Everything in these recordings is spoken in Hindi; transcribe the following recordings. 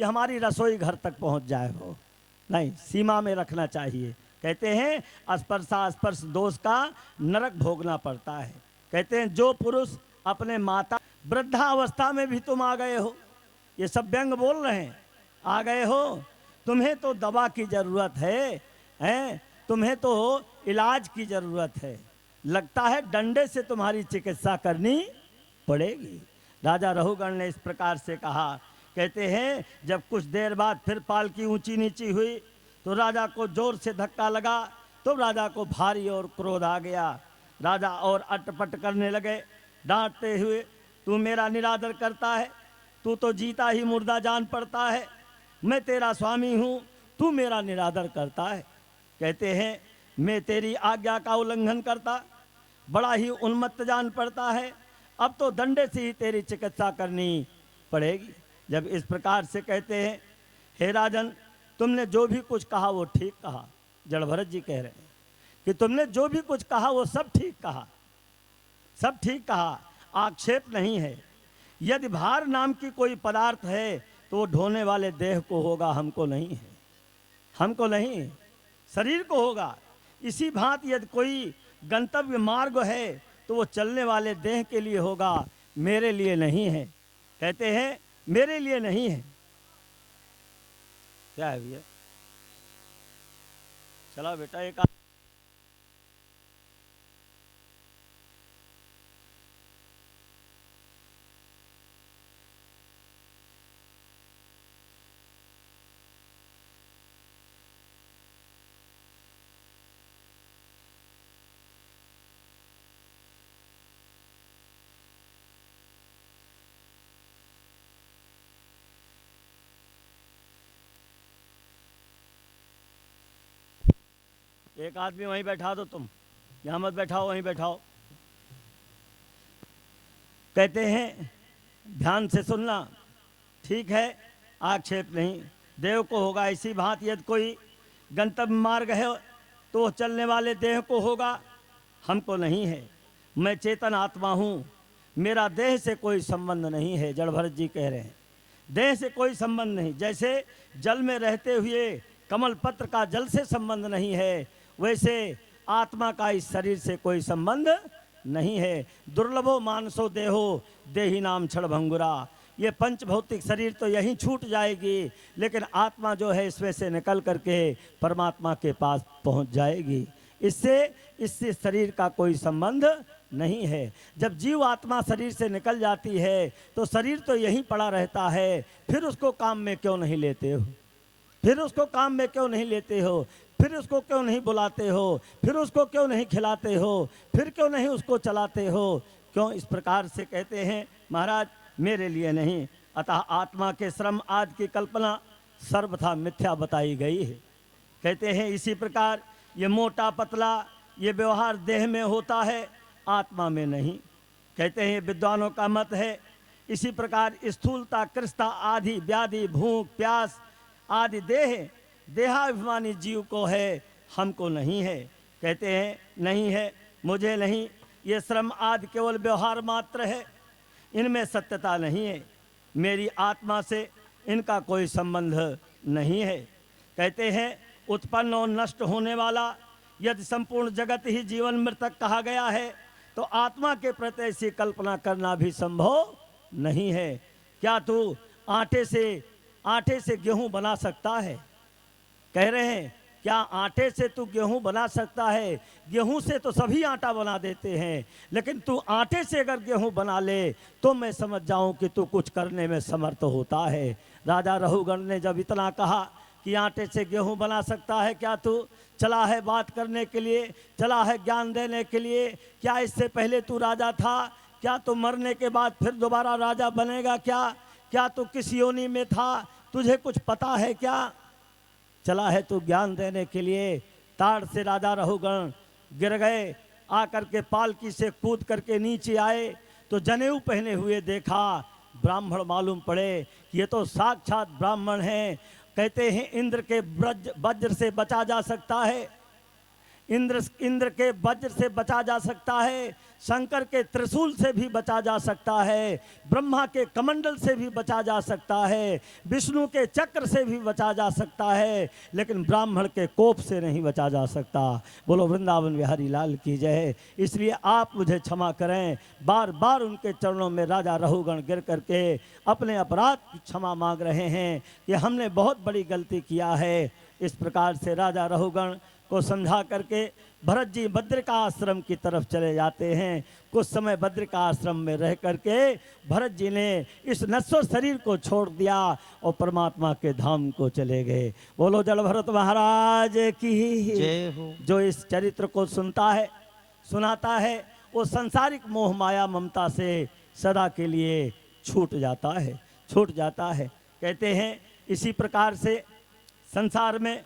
कि हमारी रसोई घर तक पहुंच जाए हो, नहीं, सीमा में रखना चाहिए। कहते हैं स्पर्श दोष का नरक भोगना पड़ता है। कहते हैं जो पुरुष अपने माता वृद्धावस्था में भी तुम आ गए हो, ये सब व्यंग बोल रहे हैं, आ गए हो, तुम्हें तो दवा की जरूरत है, हैं, तुम्हें तो इलाज की जरूरत है, लगता है डंडे से तुम्हारी चिकित्सा करनी पड़ेगी। राजा रहुगण ने इस प्रकार से कहा। कहते हैं जब कुछ देर बाद फिर पालकी ऊंची नीची हुई तो राजा को जोर से धक्का लगा, तो राजा को भारी और क्रोध आ गया। राजा और अटपट करने लगे, डांटते हुए, तू मेरा निरादर करता है, तू तो जीता ही मुर्दा जान पड़ता है, मैं तेरा स्वामी हूँ, तू मेरा निरादर करता है। कहते हैं मैं तेरी आज्ञा का उल्लंघन करता, बड़ा ही उन्मत्त जान पड़ता है, अब तो डंडे से ही तेरी चिकित्सा करनी पड़ेगी। जब इस प्रकार से कहते हैं, हे राजन, तुमने जो भी कुछ कहा वो ठीक कहा। जड़भरत जी कह रहे हैं कि तुमने जो भी कुछ कहा वो सब ठीक कहा, सब ठीक कहा, आक्षेप नहीं है। यदि भार नाम की कोई पदार्थ है तो वो ढोने वाले देह को होगा, हमको नहीं है, हमको नहीं, शरीर को होगा। इसी भांति यदि कोई गंतव्य मार्ग है तो वो चलने वाले देह के लिए होगा, मेरे लिए नहीं है। कहते हैं मेरे लिए नहीं है। क्या है भैया? चला बेटा एक एक आदमी वहीं बैठा दो, तुम यहाँ मत बैठाओ, वहीं बैठाओ। कहते हैं ध्यान से सुनना, ठीक है, आक्षेप नहीं, देव को होगा। इसी भांति यदि कोई गंतव्य मार्ग है तो वो चलने वाले देह को होगा, हमको नहीं है। मैं चेतन आत्मा हूँ, मेरा देह से कोई संबंध नहीं है। जड़भरत जी कह रहे हैं देह से कोई संबंध नहीं। जैसे जल में रहते हुए कमल पत्र का जल से संबंध नहीं है, वैसे आत्मा का इस शरीर से कोई संबंध नहीं है। दुर्लभो मानसो देहो देही नाम क्षण भंगुरा। ये पंच भौतिक शरीर तो यहीं छूट जाएगी, लेकिन आत्मा जो है इसमें से निकल करके परमात्मा के पास पहुंच जाएगी। इससे शरीर का कोई संबंध नहीं है। जब जीव आत्मा शरीर से निकल जाती है तो शरीर तो यहीं पड़ा रहता है, फिर उसको काम में क्यों नहीं लेते हो? फिर उसको काम में क्यों नहीं लेते हो? फिर उसको क्यों नहीं बुलाते हो? फिर उसको क्यों नहीं खिलाते हो? फिर क्यों नहीं उसको चलाते हो? क्यों? इस प्रकार से कहते हैं महाराज मेरे लिए नहीं। अतः आत्मा के श्रम आदि की कल्पना सर्वथा मिथ्या बताई गई है। कहते हैं इसी प्रकार ये मोटा पतला ये व्यवहार देह में होता है, आत्मा में नहीं। कहते हैं विद्वानों का मत है। इसी प्रकार स्थूलता कृष्णता आदि व्याधि भूख प्यास आदि देहाभिमानी जीव को है, हमको नहीं है। कहते हैं नहीं है, मुझे नहीं, ये श्रम आदि केवल व्यवहार मात्र है, इनमें सत्यता नहीं है, मेरी आत्मा से इनका कोई संबंध नहीं है। कहते हैं उत्पन्न और नष्ट होने वाला यदि संपूर्ण जगत ही जीवन मृतक कहा गया है तो आत्मा के प्रति ऐसी कल्पना करना भी संभव नहीं है। क्या तू आटे से गेहूं बना सकता है? कह रहे हैं क्या आटे से तू गेहूं बना सकता है? गेहूं से तो सभी आटा बना देते हैं, लेकिन तू आटे से अगर गेहूं बना ले तो मैं समझ जाऊं कि तू कुछ करने में समर्थ होता है। राजा रहुगण ने जब इतना कहा कि आटे से गेहूं बना सकता है, क्या तू चला है बात करने के लिए, चला है ज्ञान देने के लिए? क्या इससे पहले तू राजा था? क्या तू मरने के बाद फिर दोबारा राजा बनेगा? क्या तू किस योनि में था? तुझे कुछ पता है क्या? चला है तू ज्ञान देने के लिए। ताड़ से राजा रहुगण गिर गए, आकर के पालकी से कूद करके नीचे आए तो जनेऊ पहने हुए देखा, ब्राह्मण मालूम पड़े ये तो साक्षात ब्राह्मण हैं। कहते हैं इंद्र के वज्र से बचा जा सकता है, इंद्र के वज्र से बचा जा सकता है, शंकर के त्रिशूल से भी बचा जा सकता है, ब्रह्मा के कमंडल से भी बचा जा सकता है, विष्णु के चक्र से भी बचा जा सकता है, लेकिन ब्राह्मण के कोप से नहीं बचा जा सकता। बोलो वृंदावन बिहारी लाल की जय। इसलिए आप मुझे क्षमा करें, बार बार उनके चरणों में राजा रहुगण गिर करके अपने अपराध की क्षमा मांग रहे हैं कि हमने बहुत बड़ी गलती किया है। इस प्रकार से राजा रहुगण को समझा करके भरत जी बद्रिका आश्रम की तरफ चले जाते हैं। कुछ समय बद्रिका आश्रम में रह करके भरत जी ने इस नश्वर शरीर को छोड़ दिया और परमात्मा के धाम को चले गए। बोलो जड़ भरत महाराज की जय हो। जो इस चरित्र को सुनता है, सुनाता है, वो सांसारिक मोह माया ममता से सदा के लिए छूट जाता है, छूट जाता है। कहते हैं इसी प्रकार से संसार में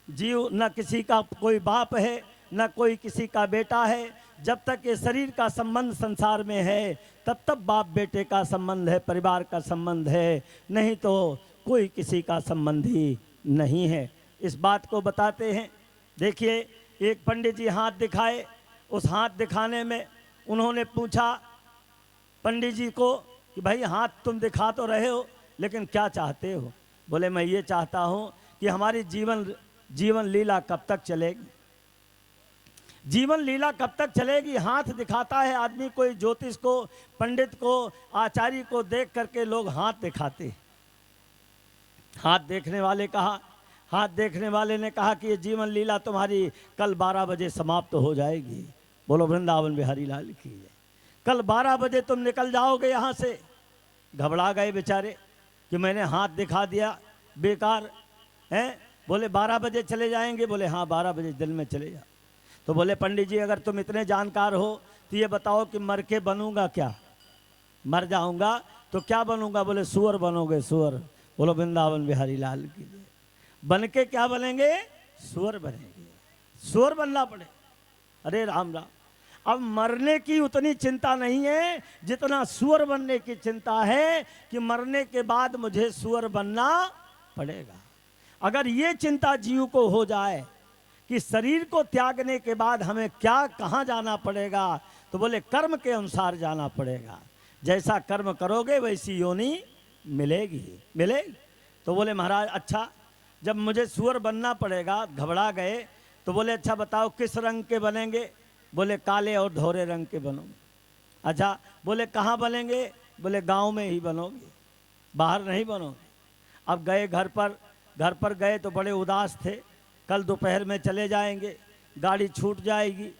जीव न किसी का कोई बाप है, न कोई किसी का बेटा है। जब तक ये शरीर का संबंध संसार में है तब तक बाप बेटे का संबंध है, परिवार का संबंध है, नहीं तो कोई किसी का संबंध ही नहीं है। इस बात को बताते हैं। देखिए एक पंडित जी हाथ दिखाए, उस हाथ दिखाने में उन्होंने पूछा पंडित जी को कि भाई हाथ तुम दिखा तो रहे हो, लेकिन क्या चाहते हो? बोले मैं ये चाहता हूँ कि हमारी जीवन लीला कब तक चलेगी, जीवन लीला कब तक चलेगी। हाथ दिखाता है आदमी, कोई ज्योतिष को, पंडित को, आचार्य को देख करके लोग हाथ दिखाते। हाथ देखने वाले ने कहा कि ये जीवन लीला तुम्हारी कल 12 बजे समाप्त हो जाएगी। बोलो वृंदावन बिहारी लाल की जय। कल 12 बजे तुम निकल जाओगे यहाँ से। घबरा गए बेचारे कि मैंने हाथ दिखा दिया, बेकार है। बोले 12 बजे चले जाएंगे? बोले हाँ 12 बजे दिन में चले जाओ। तो बोले पंडित जी अगर तुम इतने जानकार हो तो ये बताओ कि मर के बनूंगा क्या? मर जाऊंगा तो क्या बनूंगा? बोले सुअर बनोगे, सुअर। बोलो वृंदावन बिहारी लाल की जय। बन के क्या बनेंगे? सुअर बनेंगे, सुअर बनना पड़े। अरे राम राम। अब मरने की उतनी चिंता नहीं है जितना सुअर बनने की चिंता है कि मरने के बाद मुझे सुअर बनना पड़ेगा। अगर ये चिंता जीव को हो जाए कि शरीर को त्यागने के बाद हमें क्या कहाँ जाना पड़ेगा, तो बोले कर्म के अनुसार जाना पड़ेगा। जैसा कर्म करोगे वैसी योनि मिलेगी। तो बोले महाराज अच्छा, जब मुझे सुअर बनना पड़ेगा, घबरा गए। तो बोले अच्छा बताओ किस रंग के बनेंगे? बोले काले और धोरे रंग के बनोगे। अच्छा बोले कहाँ बनेंगे? बोले गांव में ही बनोगे, बाहर नहीं बनोगे। अब गए घर पर गए तो बड़े उदास थे। कल दोपहर में चले जाएंगे, गाड़ी छूट जाएगी।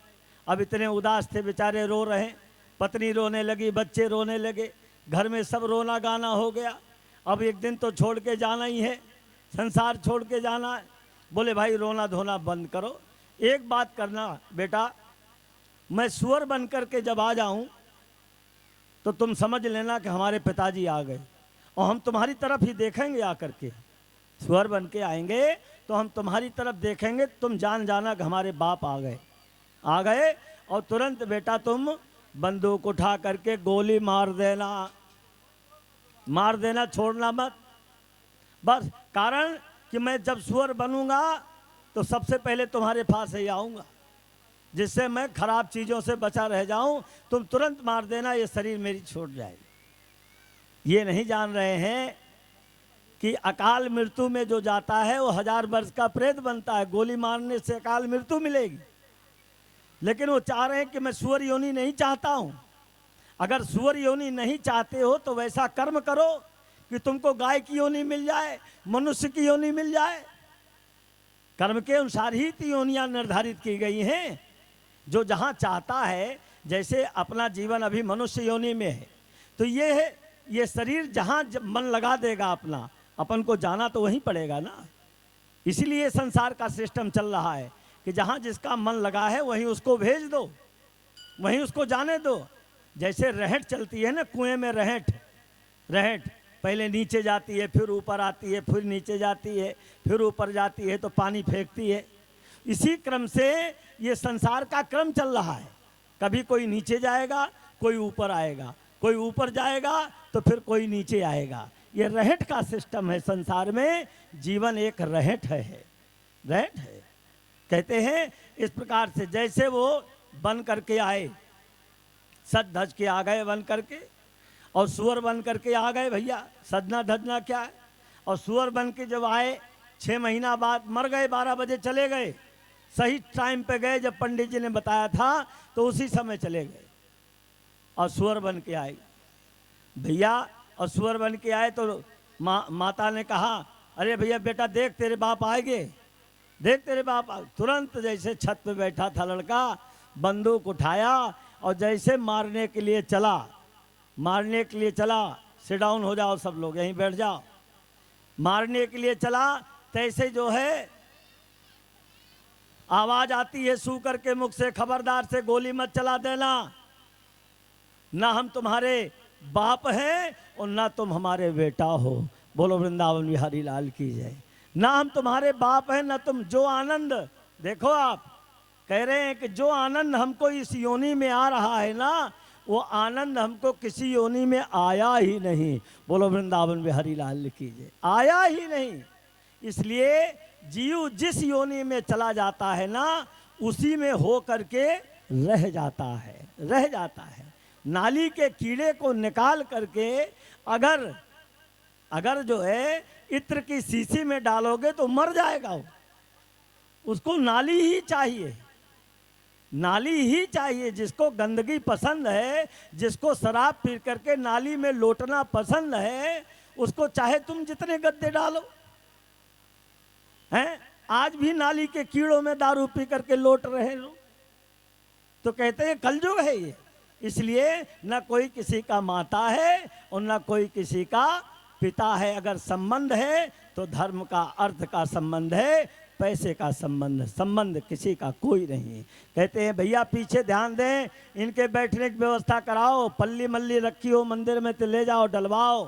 अब इतने उदास थे बेचारे, रो रहे। पत्नी रोने लगी, बच्चे रोने लगे, घर में सब रोना गाना हो गया। अब एक दिन तो छोड़ के जाना ही है, संसार छोड़ के जाना है। बोले भाई रोना धोना बंद करो, एक बात करना बेटा, मैं सुअर बन करके जब आ जाऊं तो तुम समझ लेना कि हमारे पिताजी आ गए, और हम तुम्हारी तरफ ही देखेंगे आकर के। सुअर बन के आएंगे तो हम तुम्हारी तरफ देखेंगे, तुम जान जाना कि हमारे बाप आ गए। और तुरंत बेटा तुम बंदूक उठा करके गोली मार देना, छोड़ना मत। बस कारण कि मैं जब सुअर बनूंगा तो सबसे पहले तुम्हारे पास ही आऊंगा, जिससे मैं खराब चीज़ों से बचा रह जाऊं। तुम तुरंत मार देना, ये शरीर मेरी छूट जाएगी। ये नहीं जान रहे हैं कि अकाल मृत्यु में जो जाता है वो 1000 वर्ष का प्रेत बनता है। गोली मारने से अकाल मृत्यु मिलेगी, लेकिन वो चाह रहे हैं कि मैं सुअर योनि नहीं चाहता हूं। अगर सुअर योनि नहीं चाहते हो तो वैसा कर्म करो कि तुमको गाय की योनि मिल जाए, मनुष्य की योनि मिल जाए। कर्म के अनुसार ही योनियां निर्धारित की गई हैं। जो जहां चाहता है, जैसे अपना जीवन अभी मनुष्य योनि में है, तो ये शरीर जहां मन लगा देगा अपना, अपन को जाना तो वहीं पड़ेगा ना। इसीलिए संसार का सिस्टम चल रहा है कि जहां जिसका मन लगा है वहीं उसको भेज दो, वहीं उसको जाने दो। जैसे रहट चलती है ना, कुएं में रहट पहले नीचे जाती है, फिर ऊपर आती है, फिर नीचे जाती है, फिर ऊपर जाती है तो पानी फेंकती है। इसी क्रम से ये संसार का क्रम चल रहा है। कभी कोई नीचे जाएगा, कोई ऊपर आएगा, कोई ऊपर जाएगा तो फिर कोई नीचे आएगा। ये रहट का सिस्टम है संसार में। जीवन एक रहट है। कहते हैं इस प्रकार से जैसे वो बन करके आए, सज धज के आ गए बन करके, और सुअर बन करके आ गए भैया, सजना धजना क्या है। और सुअर बन के जब आए 6 महीना बाद मर गए, 12 बजे चले गए, सही टाइम पे गए, जब पंडित जी ने बताया था तो उसी समय चले गए और सुअर बन के आए भैया। और सुअर बन के आए तो माता ने कहा, अरे भैया बेटा देख तेरे बाप आएंगे, देख तेरे बाप तुरंत जैसे छत पे बैठा था लड़का, बंदूक उठाया और जैसे मारने के लिए चला, मारने के लिए चला, सिट डाउन हो जाओ सब लोग यहीं बैठ जाओ, मारने के लिए चला, तैसे जो है आवाज आती है सू करके मुख से, खबरदार से गोली मत चला देना, ना हम तुम्हारे बाप हैं और ना तुम हमारे बेटा हो। बोलो वृंदावन बिहारी लाल की जय। ना हम तुम्हारे बाप हैं ना तुम, जो आनंद देखो आप कह रहे हैं कि जो आनंद हमको इस योनि में आ रहा है ना, वो आनंद हमको किसी योनि में आया ही नहीं। बोलो वृंदावन बिहारी लाल की जय। आया ही नहीं। इसलिए जीव जिस योनि में चला जाता है ना, उसी में हो करके रह जाता है, रह जाता है। नाली के कीड़े को निकाल करके अगर जो है इत्र की शीशी में डालोगे तो मर जाएगा वो, उसको नाली ही चाहिए, नाली ही चाहिए। जिसको गंदगी पसंद है, जिसको शराब पी करके नाली में लोटना पसंद है, उसको चाहे तुम जितने गद्दे डालो हैं। आज भी नाली के कीड़ों में दारू पी करके लोट रहे लोग, तो कहते हैं कलयुग है ये। इसलिए न कोई किसी का माता है और न कोई किसी का पिता है। अगर संबंध है तो धर्म का, अर्थ का संबंध है, पैसे का संबंध किसी का कोई नहीं। कहते हैं भैया पीछे ध्यान दें, इनके बैठने की व्यवस्था कराओ, पल्ली मल्ली रखी हो मंदिर में तो ले जाओ डलवाओ।